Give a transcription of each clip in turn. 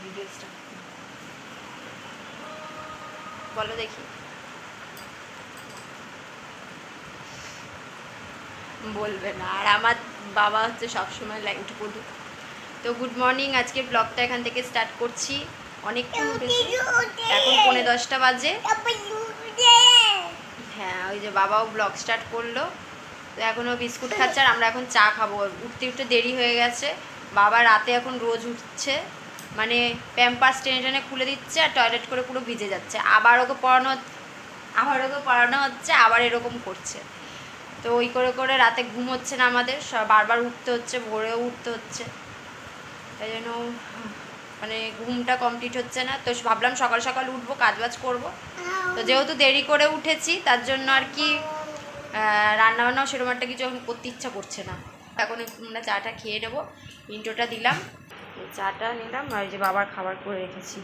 Video start বলো দেখি। বলবে না। আর আমার বাবা হচ্ছে সবসময় লাইট পড়ুক। তো গুড মর্নিং, আজকে ব্লগটা এখান থেকে স্টার্ট করছি। অনেকক্ষণ উঠেছি, এখন 10:45 বাজে। হ্যাঁ, ওই যে বাবাও ব্লগ স্টার্ট করলো। তো এখন ও বিস্কুট খাচ্ছে আর আমরা এখন চা খাবো। উঠতে উঠতে দেরি হয়ে গেছে। বাবা রাতে এখন রোজ উঠছে, মানে প্যাম্পার্স টেনে টেনে খুলে দিচ্ছে আর টয়লেট করে পুরো ভিজে যাচ্ছে। আবার ওকে পড়ানো হচ্ছে, আবার এরকম করছে। তো ওই করে করে রাতে ঘুম হচ্ছে না আমাদের, বারবার উঠতে হচ্ছে, ভোরেও উঠতে হচ্ছে। তাই জন্য মানে ঘুমটা কমপ্লিট হচ্ছে না। তো ভাবলাম সকাল সকাল উঠবো, কাজবাজ করব। তো যেহেতু দেরি করে উঠেছি তার জন্য আর কি রান্নাবান্নাও সেরকম একটা কিছু এখন করতে ইচ্ছা করছে না। এখন আমরা চাটা খেয়ে নেবো। ইন্ট্রোটা দিলাম, চাটা নিলাম আর যে বাবার খাবার করে রেখেছি।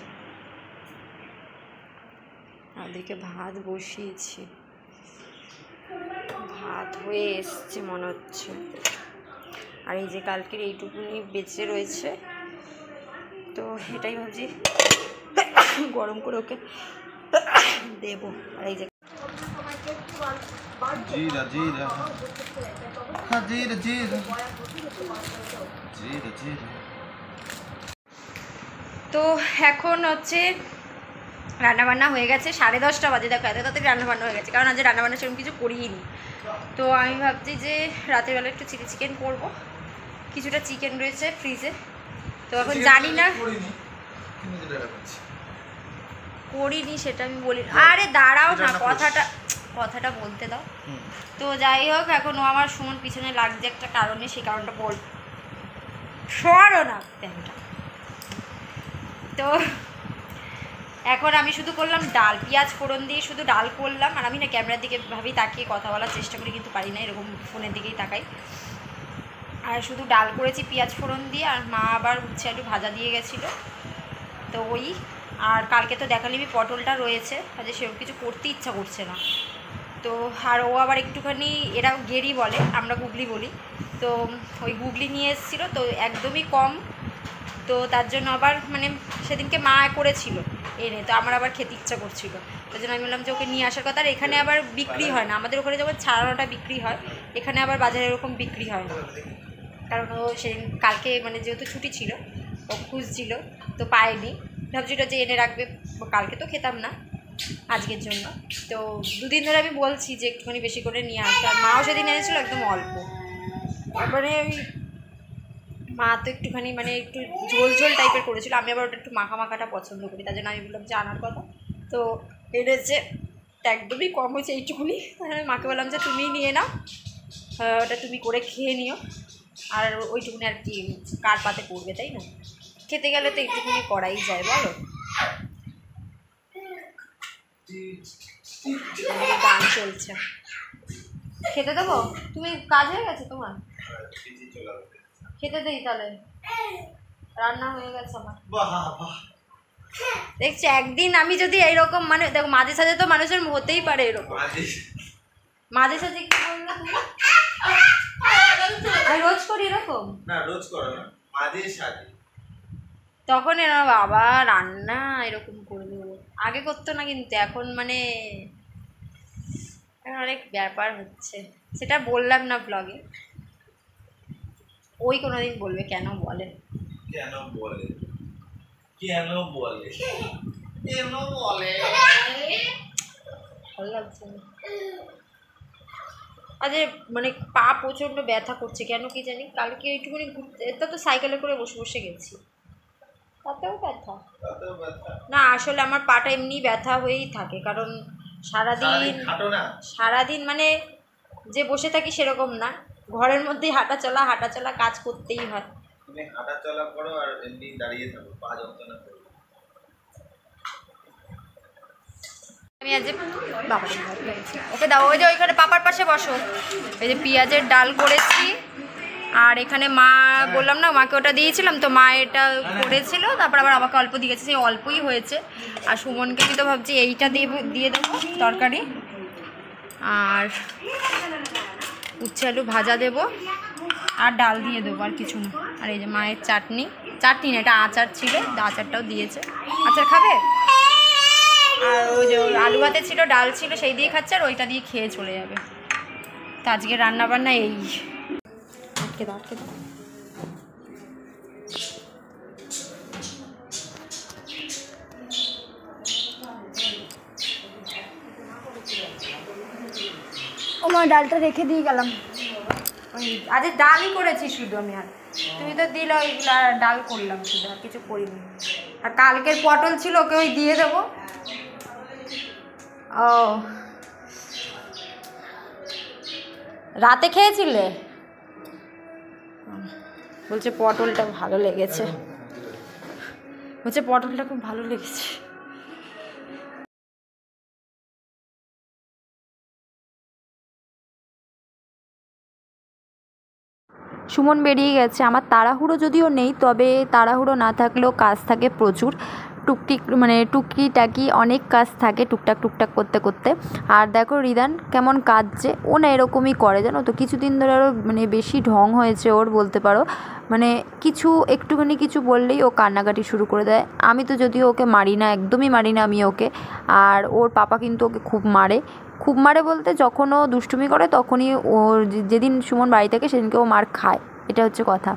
ওদিকে ভাত বসিয়েছি, ভাত হয়ে এসছে মনে হচ্ছে। আর এই যে কালকের এইটুকুনি বেঁচে রয়েছে, তো এটাই ভাবছি গরম করে ওকে দেবো। আর এই যে জিরা জিরা হ্যাঁ জিরা জিরা জিরা জিরা। তো এখন হচ্ছে রান্নাবান্না হয়ে গেছে, 10:30 বাজে। দেখো এত তাড়াতাড়ি রান্নাবান্না হয়ে গেছে, কারণ আজ রান্নাবান্না সেরকম কিছু করিনি। তো আমি ভাবছি যে রাতের বেলা একটু চিলি চিকেন করবো। কিছুটা চিকেন রয়েছে ফ্রিজে, তো এখন জানি না করিনি সেটা আমি বলি। আরে দাঁড়াও না, কথাটা বলতে দাও। তো যাই হোক, এখন ও আমার সুমন পিছনে লাগছে একটা কারণে, সেই কারণটা বল সরো না প্যানটা। তো এখন আমি শুধু করলাম ডাল, পেঁয়াজ ফোড়ন দিয়ে শুধু ডাল করলাম। আর আমি না ক্যামেরার দিকে ভাবি তাকিয়ে কথা বলার চেষ্টা করি, কিন্তু পারি না, এরকম ফোনের দিকেই তাকাই। আর শুধু ডাল করেছি পেঁয়াজ ফোড়ন দিয়ে। আর মা আবার উচ্ছে আলু ভাজা দিয়ে গেছিলো, তো ওই। আর কালকে তো দেখালিবি পটলটা রয়েছে, আজ সেরকম কিছু করতে ইচ্ছা করছে না। তো আর ও আবার একটুখানি, এরা গেরি বলে, আমরা গুগলি বলি, তো ওই গুগলি নিয়ে এসেছিলো, তো একদমই কম। তো তার জন্য আবার মানে সেদিনকে মা করেছিল এনে, তো আমার আবার খেতে ইচ্ছা করছিলো। তার জন্য আমি বললাম যে ওকে নিয়ে আসার কথা। আর এখানে আবার বিক্রি হয় না, আমাদের ওখানে যেমন ছাড়ানোটা বিক্রি হয়, এখানে আবার বাজারে এরকম বিক্রি হয় না। কারণ ও সেদিন কালকে মানে যেহেতু ছুটি ছিল, ও খুঁজছিল, তো পায়নি। ভাবছিল যে এনে রাখবে, কালকে তো খেতাম না, আজকের জন্য। তো 2 দিন ধরে আমি বলছি যে একটুখানি বেশি করে নিয়ে আসতে। আর মাও সেদিন এনেছিল একদম অল্প, তারপরে ওই মা তো একটুখানি মানে একটু ঝোল ঝোল টাইপের করেছিল, আমি আবার ওটা একটু মাখা মাখাটা পছন্দ করি, তার জন্য আমি বললাম যে আনার কথা। তো এনেছে, একদমই কম হয়েছে এইটুকুনি। আমি মাকে বললাম যে তুমিই নিয়ে নাও, ওটা তুমি করে খেয়ে নিও। আর ওইটুকুনি আর কি কার পাতে করবে, তাই না? খেতে গেলে তো একটুখানি করাই যায়, বলো। গান চলছে, খেতে দেবো? তুমি কাজ হয়ে গেছে তোমার? খেতে দেই তাহলে, রান্না হয়ে গেছে আমার। দেখছি একদিন আমি যদি এইরকম, মানে দেখো মাঝে সাঝে তো মানুষের হতেই পারে এরকম, মাঝে সাঝে কি বললো তুমি? আমি রোজ করি এরকম না, রোজ করো না, মাঝে সাঝে। তখন এরা বাবা রান্না এরকম করে দেবো, আগে করতো না কিন্তু এখন মানে অনেক ব্যাপার হচ্ছে। সেটা বললাম না ব্লগে, ওই কোনোদিন বলবে কেন বলে কেন বলে কেন বলে কেন বলে ভালো লাগছে না। আরে মানে পা প্রচণ্ড ব্যথা করছে কেন কি জানি। কালকে এইটুকুনি ঘুরতে, এটা তো সাইকেলে করে বসে বসে গেছি, তাতেও ব্যথা না। আসলে আমার পাটা এমনি ব্যথা হয়েই থাকে, কারণ সারাদিন মানে যে বসে থাকি সেরকম না, ঘরের মধ্যেই হাঁটা চলা কাজ করতেই হয়। তুমি হাঁটা চলা করো আর এমনি দাঁড়িয়ে থাকো, পা যন্ত্রণা করো। আমি আজ ওকে দাও, ওই যে ওইখানে পাপার পাশে বসো। এই যে পেঁয়াজের ডাল করেছি, আর এখানে মা বললাম না মাকে ওটা দিয়েছিলাম, তো মা এটা করেছিল, তারপর আবার আমাকে অল্প দিয়ে গেছে, সেই অল্পই হয়েছে। আর সুমনকে আমি তো ভাবছি এইটা দিয়ে দেবো তরকারি, আর উচ্ছে আলু ভাজা দেবো, আর ডাল দিয়ে দেবো, আর কিছু না। আর এই যে মায়ের চাটনি, চাটনি না, এটা আচার ছিল, আচারটাও দিয়েছে। আচার খাবে? আর ওই যে আলু ভাতে ছিল, ডাল ছিল, সেই দিয়ে খাচ্ছে, আর ওইটা দিয়ে খেয়ে চলে যাবে। তো আজকে রান্নাবান্না এই। আটকে দাও, আটকে দাও। ও মা, ডালটা রেখে দিয়ে গেলাম। ওই আজ ডালই করেছি শুধু আমি, আর তুমি তো দিলে ওইগুলো, আর ডাল করলাম শুধু, আর কিছু করিনি। আর কালকের পটল ছিল, ওকে ওই দিয়ে দেবো। ও রাতে খেয়েছিলে? বলছে পটলটা ভালো লেগেছে, বলছে পটলটা খুব ভালো লেগেছে। সুমন বেরিয়ে গেছে। আমার তাড়াহুড়ো যদিও নেই, তবে তাড়াহুড়ো না থাকলেও কাজ থাকে প্রচুর, টুকিটাকি অনেক কাজ থাকে টুকটাক টুকটাক করতে করতে। আর দেখো রিদান কেমন কাঁদছে, ও না এরকমই করে জানো তো, কিছুদিন ধরে আরও বেশি ঢং হয়েছে ওর, বলতে পারো। একটুখানি কিছু বললেই ও কান্নাকাটি শুরু করে দেয়। আমি তো যদিও ওকে মারি না, একদমই মারি না আমি ওকে। আর ওর পাপা কিন্তু ওকে খুব মারে বলতে, যখন ও দুষ্টুমি করে তখনই, ওর যেদিন সুমন বাড়ি থাকে সেদিনকে ও মার খায়, এটা হচ্ছে কথা।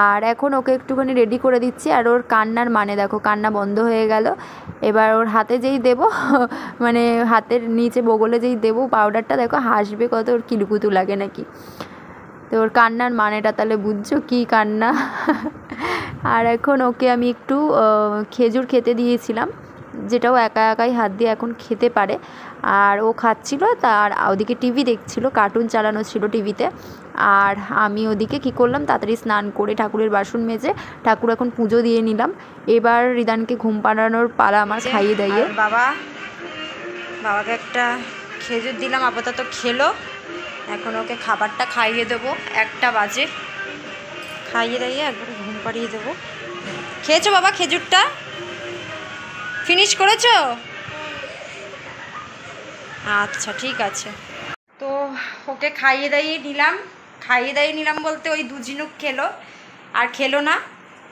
আর এখন ওকে একটুখানি রেডি করে দিচ্ছি। আর ওর কান্নার দেখো, কান্না বন্ধ হয়ে গেল। এবার ওর হাতে যেই দেবো হাতের নিচে বগলে যেই দেবো পাউডারটা, দেখো হাসবে কত, ওর কিলুকুতু লাগে নাকি। তো ওর কান্নার মানেটা তাহলে বুঝছো কী কান্না। আর এখন ওকে আমি একটু খেজুর খেতে দিয়েছিলাম, যেটাও একা একাই হাত দিয়ে এখন খেতে পারে। আর ও খাচ্ছিল, তার ওদিকে টিভি দেখছিল, কার্টুন চালানো ছিল টিভিতে। আর আমি ওদিকে কী করলাম, তাড়াতাড়ি স্নান করে ঠাকুরের বাসন মেজে ঠাকুর এখন পুজো দিয়ে নিলাম। এবার রিদানকে ঘুম পাড়ানোর পালা আমার, খাইয়ে দাইয়ে। বাবাকে একটা খেজুর দিলাম, আপাতত খেলো। এখন ওকে খাবারটা খাইয়ে দেবো, 1টা বাজে। খাইয়ে দাইয়ে একবার ঘুম পাড়িয়ে দেবো। খেয়েছো বাবা খেজুরটা? ফিনিশ করেছো? আচ্ছা ঠিক আছে। তো ওকে খাইয়ে দাইয়ে নিলাম বলতে, ওই 2 ঝিনুক খেলো, আর খেলো না।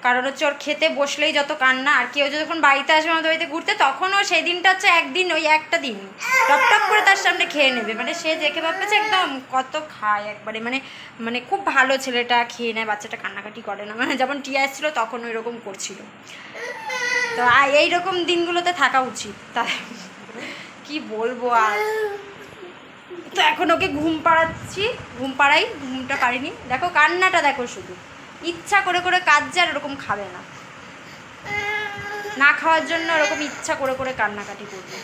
কারণ হচ্ছে ওর খেতে বসলেই যত কান্না। আর কেউ যখন বাড়িতে আসবে আমাদের বাড়িতে ঘুরতে, তখনও সেই দিনটা হচ্ছে একদিন, ওই একটা দিন টপ করে তার সামনে খেয়ে নেবে। সে দেখে ভাবছে একদম কত খায় একবারে, খুব ভালো ছেলেটা, খেয়ে নেয়, বাচ্চাটা কান্নাকাটি করে না। যেমন টিয়া এসেছিলো তখন ওই রকম করছিল। তো এইরকম দিনগুলোতে থাকা উচিত, তাই কি বলবো আর। তো এখন ওকে ঘুম পাড়াই, ঘুমটা পারিনি। দেখো কান্নাটা দেখো, শুধু ইচ্ছা করে করে কাঁদছে, আর ওরকম খাবে না, না খাওয়ার জন্য ওরকম ইচ্ছা করে করে কান্নাকাটি করবে।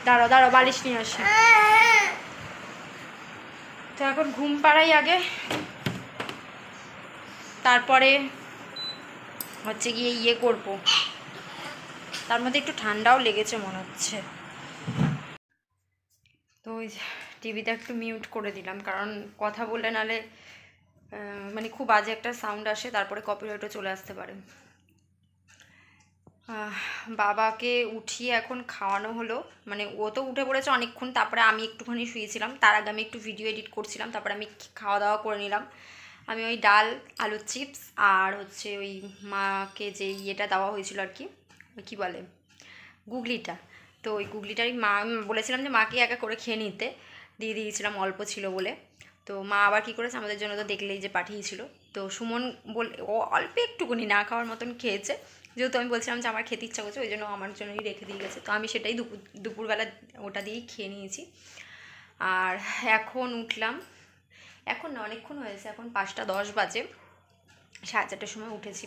দাঁড়াও বালিশ নিয়ে আসি। তো এখন ঘুম পাড়াই আগে, তারপরে হচ্ছে গিয়ে করবো। তার মধ্যে একটু ঠান্ডাও লেগেছে মনে হচ্ছে। তো ওই টিভিটা একটু মিউট করে দিলাম, কারণ কথা বললে নালে খুব বাজে একটা সাউন্ড আসে, তারপরে কপিরাইটও চলে আসতে পারে। বাবাকে উঠিয়ে এখন খাওয়ানো হলো, ও তো উঠে পড়েছে অনেকক্ষণ। তারপরে আমি একটুখানি শুয়েছিলাম, তার আগে আমি একটু ভিডিও এডিট করছিলাম। তারপরে আমি খাওয়া দাওয়া করে নিলাম। আমি ওই ডাল, আলুর চিপস, আর হচ্ছে ওই মাকে যে ইয়েটা দেওয়া হয়েছিল আর কি, ওই কী বলে, গুগলিটা। তো ওই গুগলিটারই মা, বলেছিলাম যে মাকে একা করে খেয়ে নিতে, দিয়ে দিয়েছিলাম, অল্প ছিল বলে। তো মা আবার কী করেছে, আমাদের জন্য তো দেখলেই যে পাঠিয়েছিল। তো সুমন ও অল্প একটুকুনি না খাওয়ার মতন খেয়েছে, যেহেতু আমি বলছিলাম যে আমার খেতে ইচ্ছা করছে, ওই জন্য আমার জন্যই রেখে দিয়ে গেছে। তো আমি সেটাই দুপুরবেলা ওটা দিয়েই খেয়ে নিয়েছি। আর এখন উঠলাম, এখন না অনেকক্ষণ হয়েছে, এখন 5টা 10 বাজে। 4:30টার সময় উঠেছি,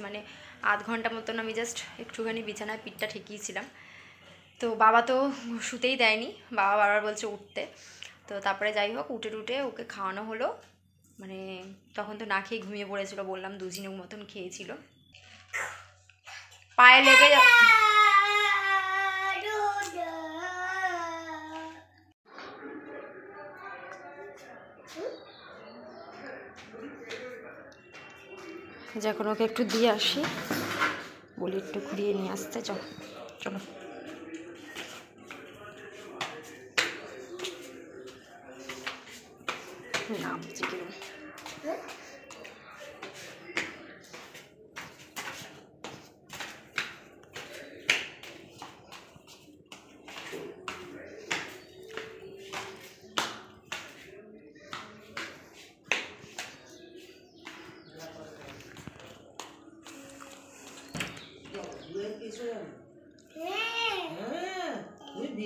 আধ ঘন্টা মতন আমি জাস্ট একটুখানি বিছানায় পিঠটা ঠেকিয়েছিলাম। তো বাবা তো শুতেই দেয়নি, বাবা বারবার বলছে উঠতে। তো তারপরে যাই হোক, উঠে ওকে খাওয়ানো হলো। তখন তো না খেয়ে ঘুমিয়ে পড়েছিল, বললাম 2 ঝিনুক মতন খেয়েছিল। পায়ে লেগে যখন ওকে একটু দিয়ে আসি, বলি একটু ঘুরিয়ে নিয়ে আসতে, চলো। নামছি কিরম,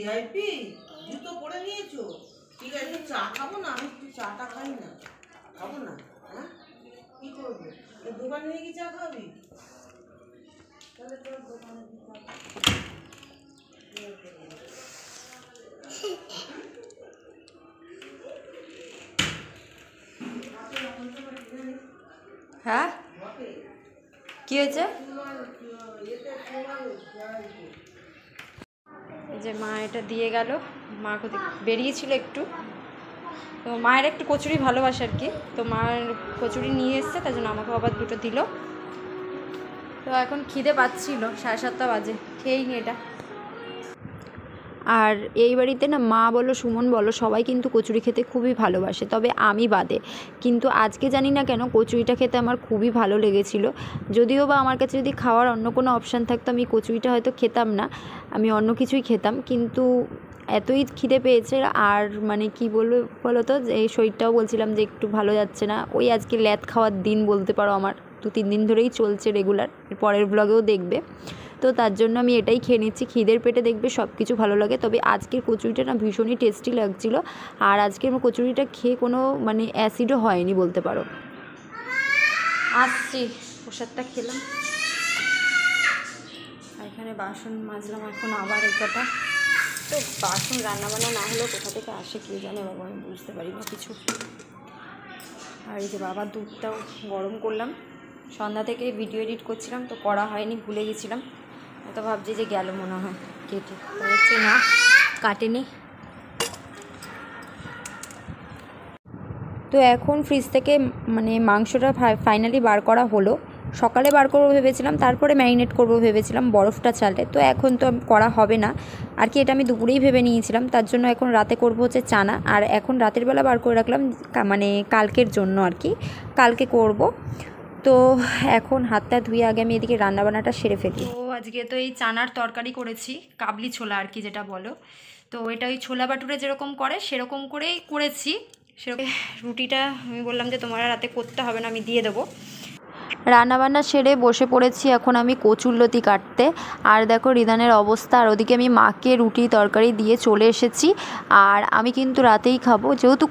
ভিআইপি জুতো পরে নিয়েছো? ঠিক আছে, চা খাবো না? আমি চাটা খাই না, খাবো না। হ্যাঁ, কি করবো? দোকানে নিয়ে কি চা খাবি? তাহলে তোর দোকানে কি চা খাবি? হ্যাঁ কি হয়েছে? এই যে মা এটা দিয়ে গেল, মা বেরিয়েছিল একটু, তো মায়ের একটু কচুরি ভালোবাসে আর কি, তো মায়ের কচুরি নিয়ে এসছে, তার জন্য আমাকে আবার দুটো দিল। তো এখন খিদে পাচ্ছিল, 7:30 বাজে, খেয়েই নি এটা। আর এই বাড়িতে না মা বলো সুমন বলো সবাই কিন্তু কচুরি খেতে খুবই ভালোবাসে, তবে আমি বাদে। কিন্তু আজকে জানি না কেন কচুরিটা খেতে আমার খুবই ভালো লেগেছিলো। যদিও বা আমার কাছে যদি খাওয়ার অন্য কোনো অপশান থাকতো আমি কচুরিটা হয়তো খেতাম না, আমি অন্য কিছুই খেতাম, কিন্তু এতই খিদে পেয়েছে। আর মানে কি বলবো বলো তো, এই শরীরটাও বলছিলাম যে একটু ভালো যাচ্ছে না, ওই আজকে ল্যাদ খাওয়ার দিন বলতে পারো আমার, 2-3 দিন ধরেই চলছে রেগুলার, এর পরের ব্লগেও দেখবে। তো তার জন্য আমি এটাই খেয়ে নিচ্ছি, খিদের পেটে দেখবে সব কিছু ভালো লাগে। তবে আজকের কচুরিটা না ভীষণই টেস্টি লাগছিলো, আর আজকের কচুরিটা খেয়ে কোনো মানে অ্যাসিডও হয়নি বলতে পারো। আসছি, প্রসাদটা খেলাম, আর এখানে বাসন মাজলাম এখন আবার এই কথা। তো বাসন রান্নাবান্না না হলেও কোথা থেকে আসে কে জানে বাবা, আমি বুঝতে পারি না কিছু। আর এই যে বাবার দুধটাও গরম করলাম, সন্ধ্যা থেকে ভিডিও এডিট করছিলাম তো করা হয়নি, ভুলে গেছিলাম, তো ভাবছি যে গেল মনে হয় কেটে, হচ্ছে না কাটেনি। তো এখন ফ্রিজ থেকে মানে মাংসটা ফাইনালি বার করা হলো। সকালে বার করবো ভেবেছিলাম, তারপরে ম্যারিনেট করবো ভেবেছিলাম বরফটা চালে, তো এখন তো করা হবে না আর কি, এটা আমি দুপুরেই ভেবে নিয়েছিলাম। তার জন্য এখন রাতে করবো হচ্ছে চানা, আর এখন রাতের বেলা বার করে রাখলাম মানে কালকের জন্য আর কি, কালকে করব। তো এখন হাতটা ধুয়ে আগে আমি এদিকে রান্নাবান্নাটা সেরে ফেলি। তো আজকে তো এই চানার তরকারি করেছি, কাবলি ছোলা আর কি যেটা বলো, তো এটা ওই ছোলা বাটুরে যেরকম করে সেরকম করেই করেছি। সেরকম রুটিটা আমি বললাম যে তোমার রাতে করতে হবে না, আমি দিয়ে দেবো। রান্নাবান্না সেরে বসে পড়েছি এখন আমি কচুরলতি কাটতে। আর দেখো রিদানের অবস্থা, আর ওদিকে আমি মাকে রুটি তরকারি দিয়ে চলে এসেছি। আর আমি কিন্তু রাতেই খাবো, যেহেতু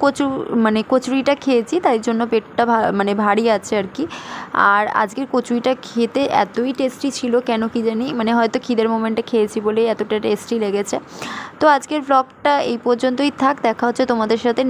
কচুরিটা খেয়েছি তাই জন্য পেটটা মানে ভারী আছে আর কি। আর আজকের কচুরিটা খেতে এতই টেস্টি ছিল কেন কি জানি, মানে হয়তো খিদের মোমেন্টে খেয়েছি বলেই এতটা টেস্টি লেগেছে। তো আজকের ব্লগটা এই পর্যন্তই থাক, দেখা হচ্ছে তোমাদের সাথে।